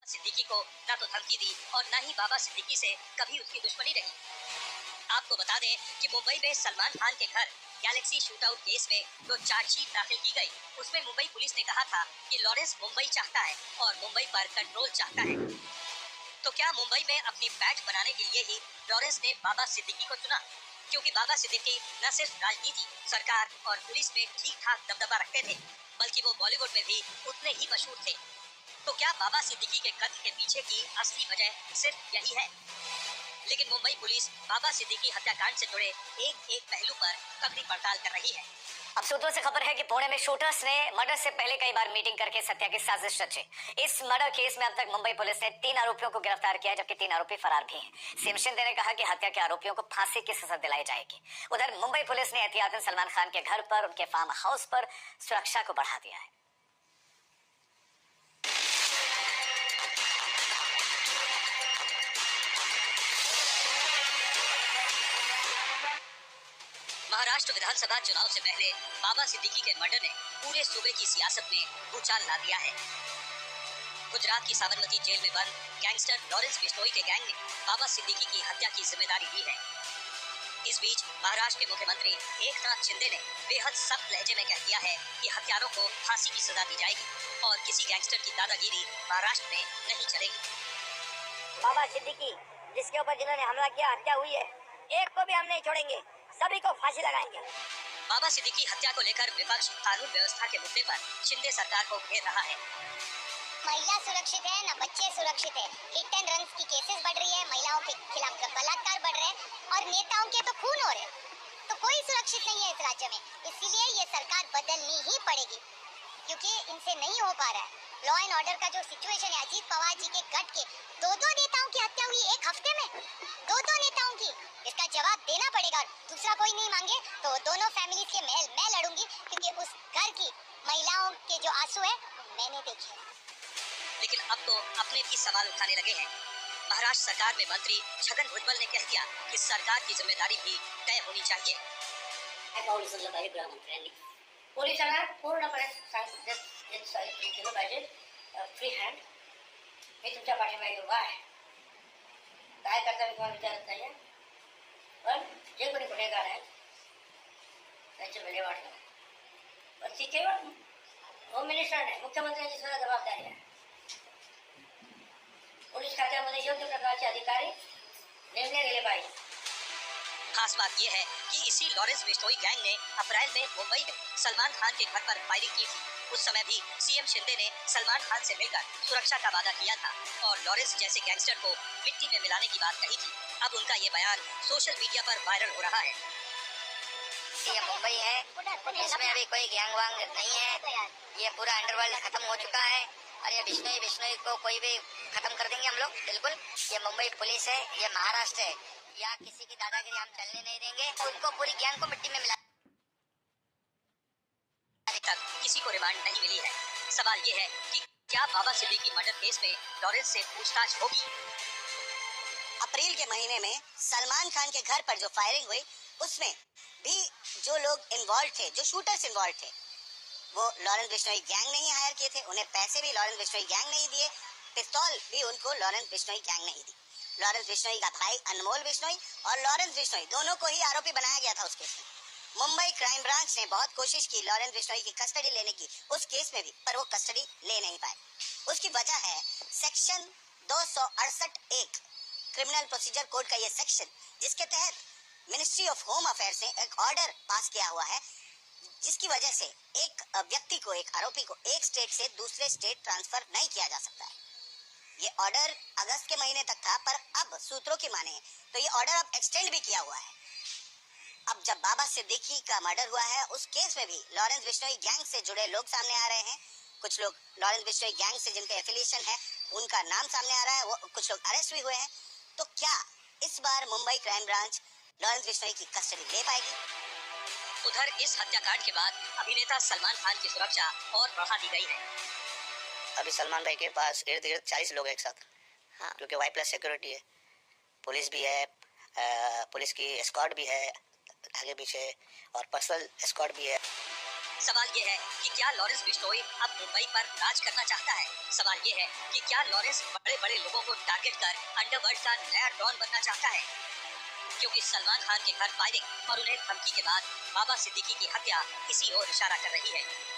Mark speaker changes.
Speaker 1: सिद्दीकी को ना तो धमकी दी और ना ही बाबा सिद्दीकी से कभी उसकी दुश्मनी रही। आपको बता दें कि मुंबई में सलमान खान के घर गैलेक्सी शूटआउट केस में जो चार्जशीट दाखिल की गई, उसमें मुंबई पुलिस ने कहा था कि लॉरेंस मुंबई चाहता है और मुंबई पर कंट्रोल चाहता है। तो क्या मुंबई में अपनी बैठ बनाने के लिए ही लॉरेंस ने बाबा सिद्दीकी को चुना? क्योंकि बाबा सिद्दीकी न सिर्फ राजनीति, सरकार और पुलिस में ठीक ठाक दबदबा रखते थे, बल्कि वो बॉलीवुड में भी उतने ही मशहूर थे। तो क्या बाबा सिद्दीकी के कत्ल के पीछे की असली वजह सिर्फ यही है? लेकिन मुंबई पुलिस बाबा सिद्दीकी हत्याकांड से जुड़े एक एक पहलू पर कड़ी पड़ताल कर रही है।
Speaker 2: अब सूत्रों से खबर है कि पुणे में शूटर्स ने मर्डर से पहले कई बार मीटिंग करके हत्या की साजिश रची। इस मर्डर केस में अब तक मुंबई पुलिस ने 3 आरोपियों को गिरफ्तार किया, जबकि 3 आरोपी फरार भी हैं। सीएम शिंदे ने कहा कि हत्या के आरोपियों को फांसी की सजा दिलाई जाएगी। उधर मुंबई पुलिस ने एहतियातन सलमान खान के घर पर, उनके फार्म हाउस पर सुरक्षा को बढ़ा दिया है।
Speaker 1: महाराष्ट्र विधानसभा चुनाव से पहले बाबा सिद्दीकी के मर्डर ने पूरे सूबे की सियासत में भूचाल ला दिया है। गुजरात की साबरमती जेल में बंद गैंगस्टर लॉरेंस बिश्नोई के गैंग ने बाबा सिद्दीकी की हत्या की जिम्मेदारी ली है। इस बीच महाराष्ट्र के मुख्यमंत्री एकनाथ शिंदे ने बेहद सख्त लहजे में कह दिया है कि हत्यारों को फांसी की सजा दी जाएगी और किसी गैंगस्टर की दादागिरी महाराष्ट्र में नहीं चलेगी।
Speaker 2: बाबा सिद्दीकी जिसके ऊपर जिन्होंने हमला किया, हत्या हुई है, एक को भी हम नहीं छोड़ेंगे, सभी को फांसी लगाएंगे।
Speaker 1: बाबा सिद्दीकी हत्या को लेकर विपक्ष कानून व्यवस्था के मुद्दे पर शिंदे सरकार को घेर रहा है।
Speaker 3: महिला सुरक्षित है न बच्चे सुरक्षित है। हिट एंड रन की केसेस बढ़ रही है, महिलाओं के खिलाफ बलात्कार बढ़ रहे हैं और नेताओं के तो खून हो रहे हैं। तो कोई सुरक्षित नहीं है इस राज्य में। इसीलिए ये सरकार बदलनी ही पड़ेगी, क्योंकि इनसे नहीं हो पा रहा है। लॉ एंड ऑर्डर का जो सिचुएशन है, अजीत पवार जी के गट के 2 नेताओं की हत्या हुई एक हफ्ते में, 2 नेताओं की। इसका जवाब देना पड़ेगा। दूसरा कोई नहीं मांगे तो दोनों फैमिली के मैं लड़ूंगी, क्योंकि उस घर की महिलाओं के जो आंसू है मैंने देखे।
Speaker 1: लेकिन अब तो अपने भी सवाल उठाने लगे हैं। महाराष्ट्र सरकार में मंत्री छगन भुजबल ने कह दिया कि सरकार की जिम्मेदारी भी तय होनी चाहिए।
Speaker 4: पोलिसांना पूर्णपणे केलं पाहिजे, फ्री हँड। मी तुमच्या पाठीमागे उभा आहे, काय करता मी तुम्हाला विचारत नाही, पण जे कोणी गुन्हेगार आहेत त्यांची विल्हेवाट करा. पण ती केवळ होम मिनिस्टर नाही, मुख्यमंत्र्यांची सुद्धा जबाबदारी आहे. पुलिस खात्यामध्ये योग्य प्रकारचे अधिकारी नेमले गेले पाहिजे।
Speaker 1: खास बात यह है कि इसी लॉरेंस बिश्नोई गैंग ने अप्रैल में मुंबई में सलमान खान के घर पर फायरिंग की थी। उस समय भी सीएम शिंदे ने सलमान खान से मिलकर सुरक्षा का वादा किया था और लॉरेंस जैसे गैंगस्टर को मिट्टी में मिलाने की बात कही थी। अब उनका ये बयान सोशल मीडिया पर वायरल हो रहा है।
Speaker 2: ये मुंबई है, इसमें अभी कोई गैंग वांग नहीं है। ये पूरा अंडरवर्ल्ड खत्म हो चुका है और ये बिश्नोई को कोई भी खत्म कर देंगे हम लोग, बिल्कुल। ये मुंबई पुलिस है, ये महाराष्ट्र है, या किसी की दादागिरी हम चलने नहीं देंगे। उनको पूरी गैंग को मिट्टी में मिला।
Speaker 1: अभी तक किसी को रिमांड नहीं मिली है। सवाल ये है कि क्या बाबा सिद्दीकी मर्डर केस में लॉरेंस से पूछताछ होगी?
Speaker 2: अप्रैल के महीने में सलमान खान के घर पर जो फायरिंग हुई, उसमें भी जो लोग इन्वॉल्व थे, जो शूटर्स इन्वॉल्व थे, वो लॉरेंस बिश्नोई गैंग नहीं हायर किए थे। उन्हें पैसे भी लॉरेंस बिश्नोई गैंग नहीं दिए, पिस्तौल भी उनको लॉरेंस बिश्नोई गैंग नहीं दी। लॉरेंस बिश्नोई का भाई अनमोल बिश्नोई और लॉरेंस बिश्नोई दोनों को ही आरोपी बनाया गया था उस केस में। मुंबई क्राइम ब्रांच ने बहुत कोशिश की लॉरेंस बिश्नोई की कस्टडी लेने की उस केस में भी, पर वो कस्टडी ले नहीं पाए। उसकी वजह है सेक्शन 268(1) क्रिमिनल प्रोसीजर कोड का ये सेक्शन, जिसके तहत मिनिस्ट्री ऑफ होम अफेयर्स ने एक ऑर्डर पास किया हुआ है, जिसकी वजह से एक व्यक्ति को, एक आरोपी को एक स्टेट से दूसरे स्टेट ट्रांसफर नहीं किया जा सकता है। ये ऑर्डर अगस्त के महीने तक था, पर अब सूत्रों की माने तो ये ऑर्डर अब एक्सटेंड भी किया हुआ है। अब जब बाबा सिद्दीकी का मर्डर हुआ है, उस केस में भी लॉरेंस बिश्नोई गैंग से जुड़े लोग सामने आ रहे हैं। कुछ लोग लॉरेंस बिश्नोई गैंग से जिनके एफिलिएशन है, उनका नाम सामने आ रहा है, वो कुछ लोग अरेस्ट भी हुए हैं। तो क्या इस बार Mumbai crime branch Lawrence Bishnoi की कस्टडी ले पाएगी?
Speaker 1: उधर इस हत्याकांड के बाद अभिनेता सलमान खान की सुरक्षा और बढ़ा दी गई है।
Speaker 5: अभी सलमान भाई के पास इर्द गिर्द 40 लोग हैं एक साथ, हाँ, क्योंकि Y+ सिक्योरिटी है, पुलिस भी है, पुलिस की एस्कॉर्ट भी है आगे पीछे, और पर्सनल एस्कॉर्ट भी है।
Speaker 1: सवाल ये है कि क्या लॉरेंस बिश्नोई अब मुंबई पर राज करना चाहता है? सवाल ये है कि क्या लॉरेंस बड़े-बड़े लोगों को टारगेट कर अंडरवर्ल्ड का नया डॉन बनना चाहता है? क्योंकि सलमान खान के घर फायरिंग और उन्हें धमकी के बाद बाबा सिद्दीकी की हत्या इसी ओर इशारा कर रही है।